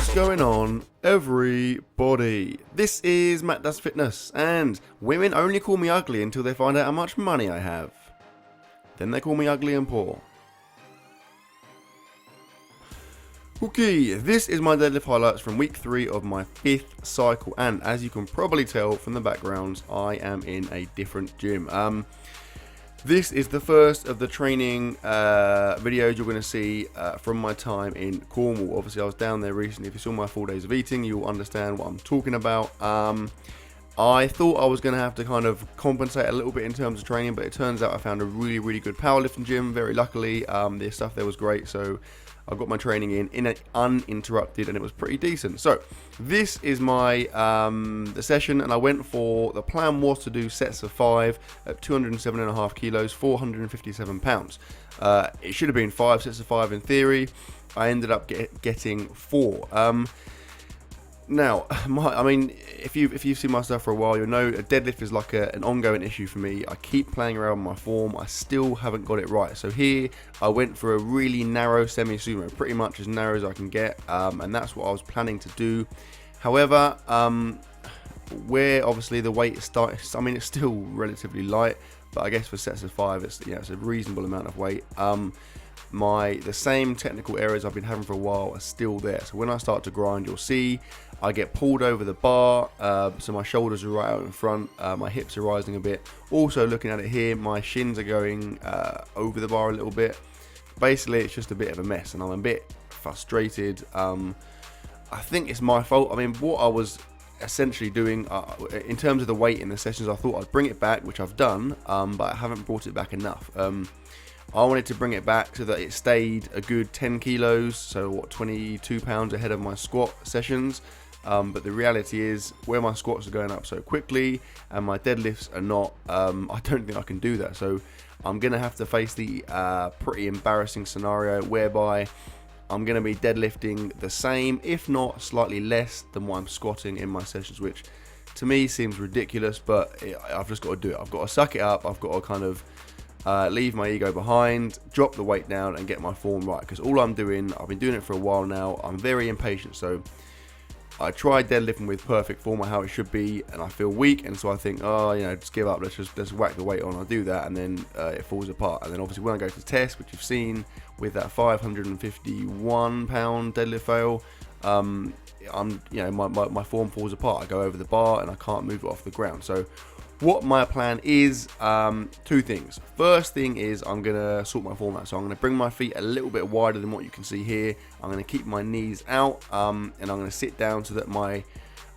What's going on, everybody? This is Mattdoesfitness, and women only call me ugly until they find out how much money I have. Then they call me ugly and poor. Okay, this is my deadlift highlights from week 3 of my 5th cycle, and as you can probably tell from the backgrounds, I am in a different gym. This is the first of the training videos you're going to see from my time in Cornwall. Obviously, I was down there recently. If you saw my 4 days of eating, you'll understand what I'm talking about. I thought I was going to have to kind of compensate a little bit in terms of training, but it turns out I found a really, really good powerlifting gym, very luckily. The stuff there was great, so I got my training in uninterrupted, and it was pretty decent. So this is my the session, and I went for, the plan was to do sets of 5 at 207.5 kilos, 457 pounds. It should have been 5 sets of 5 in theory. I ended up getting 4. Now, I mean, if you've seen my stuff for a while, you'll know a deadlift is like an ongoing issue for me. I keep playing around with my form. I still haven't got it right. So here, I went for a really narrow semi-sumo, pretty much as narrow as I can get, and that's what I was planning to do. However, where obviously the weight starts, I mean, it's still relatively light, but I guess for sets of 5, it's it's a reasonable amount of weight. The same technical errors I've been having for a while are still there. So when I start to grind, you'll see I get pulled over the bar, so my shoulders are right out in front, my hips are rising a bit. Also looking at it here, my shins are going over the bar a little bit. Basically, it's just a bit of a mess, and I'm a bit frustrated. I think it's my fault. I mean, what I was essentially doing in terms of the weight in the sessions, I thought I'd bring it back, which I've done, but I haven't brought it back enough. I wanted to bring it back so that it stayed a good 10 kilos, so what, 22 pounds ahead of my squat sessions. But the reality is, where my squats are going up so quickly and my deadlifts are not, I don't think I can do that. So I'm going to have to face the pretty embarrassing scenario whereby I'm going to be deadlifting the same, if not slightly less than what I'm squatting in my sessions, which to me seems ridiculous, but I've just got to do it. I've got to suck it up. I've got to kind of leave my ego behind, drop the weight down, and get my form right. Because all I'm doing, I've been doing it for a while now, I'm very impatient. So I tried deadlifting with perfect form, or how it should be, and I feel weak, and so I think, oh, just give up. Let's whack the weight on. I'll do that, and then it falls apart. And then obviously when I go to test, which you've seen with that 551 pound deadlift fail, my form falls apart. I go over the bar and I can't move it off the ground. So what my plan is, 2 things. First thing is I'm going to sort my form out. So I'm going to bring my feet a little bit wider than what you can see here. I'm going to keep my knees out, and I'm going to sit down so that my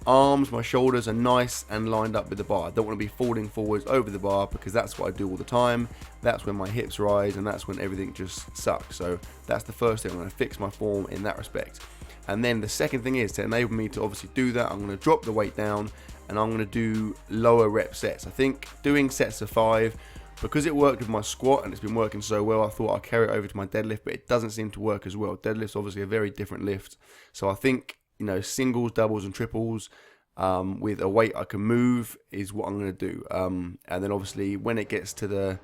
arms, my shoulders are nice and lined up with the bar. I don't want to be falling forwards over the bar, because that's what I do all the time. That's when my hips rise, and that's when everything just sucks. So that's the first thing. I'm going to fix my form in that respect. And then the second thing is, to enable me to obviously do that, I'm going to drop the weight down, and I'm going to do lower rep sets. I think doing sets of 5, because it worked with my squat and it's been working so well, I thought I'd carry it over to my deadlift, but it doesn't seem to work as well. Deadlift's obviously a very different lift. So I think, singles, doubles and triples with a weight I can move is what I'm going to do. And then obviously when it gets to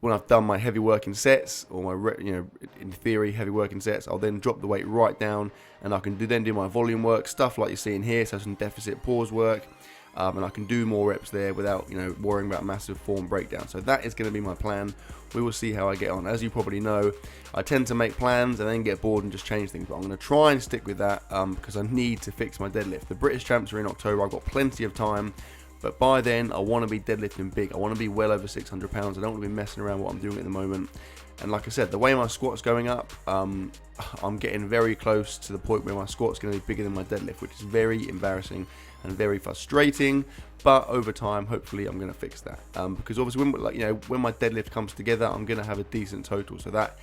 when I've done my heavy working sets, or my, in theory, heavy working sets, I'll then drop the weight right down, and I can then do my volume work, stuff like you're seeing here, so some deficit pause work, and I can do more reps there without, worrying about massive form breakdown. So that is going to be my plan. We will see how I get on. As you probably know, I tend to make plans and then get bored and just change things, but I'm going to try and stick with that, because I need to fix my deadlift. The British Champs are in October. I've got plenty of time. But by then, I want to be deadlifting big. I want to be well over 600 pounds. I don't want to be messing around what I'm doing at the moment. And like I said, the way my squat's going up, I'm getting very close to the point where my squat's going to be bigger than my deadlift, which is very embarrassing and very frustrating. But over time, hopefully, I'm going to fix that. Because obviously, when my deadlift comes together, I'm going to have a decent total. So that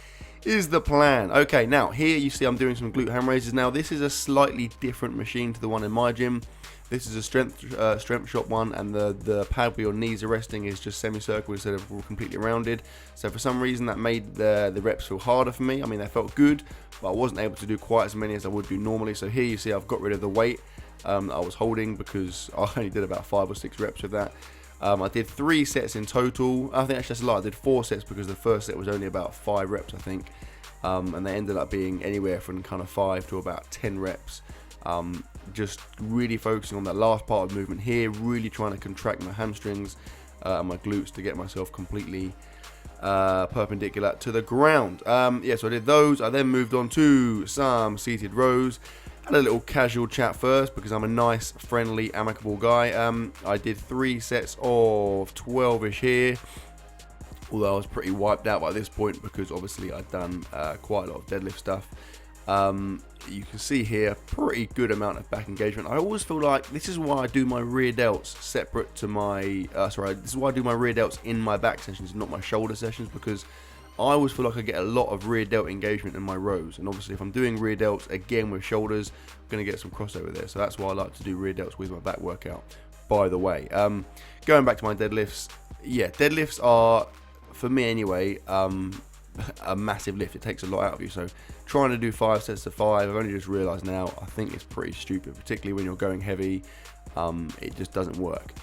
is the plan. Okay, now here you see I'm doing some glute ham raises. Now this is a slightly different machine to the one in my gym. This is a strength shop one, and the pad where your knees are resting is just semicircle instead of completely rounded. So for some reason that made the reps feel harder for me. I mean, they felt good, but I wasn't able to do quite as many as I would do normally. So here you see I've got rid of the weight that I was holding, because I only did about 5 or 6 reps with that. I did 3 sets in total. I think actually that's a lot. I did 4 sets because the first set was only about 5 reps, I think. And they ended up being anywhere from kind of 5 to about 10 reps. Just really focusing on that last part of the movement here, really trying to contract my hamstrings and my glutes to get myself completely perpendicular to the ground. Yeah, so I did those. I then moved on to some seated rows. Had a little casual chat first because I'm a nice, friendly, amicable guy. I did 3 sets of 12-ish here, although I was pretty wiped out by this point because obviously I'd done quite a lot of deadlift stuff. You can see here, pretty good amount of back engagement. I always feel like this is why I do my rear delts separate to my, this is why I do my rear delts in my back sessions, not my shoulder sessions, because I always feel like I get a lot of rear delt engagement in my rows. And obviously if I'm doing rear delts again with shoulders, I'm going to get some crossover there. So that's why I like to do rear delts with my back workout, by the way. Going back to my deadlifts, yeah, deadlifts are, for me anyway, a massive lift. It takes a lot out of you. So trying to do 5 sets of 5, I've only just realized now, I think it's pretty stupid, particularly when you're going heavy. It just doesn't work.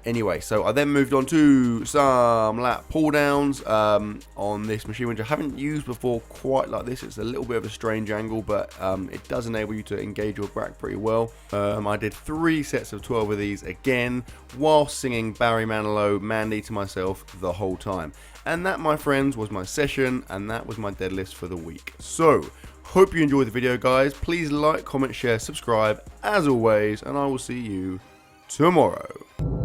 Anyway, so I then moved on to some lat pull downs on this machine, which I haven't used before quite like this. It's a little bit of a strange angle, but it does enable you to engage your back pretty well. I did 3 sets of 12 of these again, while singing Barry Manilow, Mandy to myself the whole time. And that, my friends, was my session, and that was my deadlifts for the week. So, hope you enjoyed the video, guys. Please like, comment, share, subscribe, as always, and I will see you tomorrow.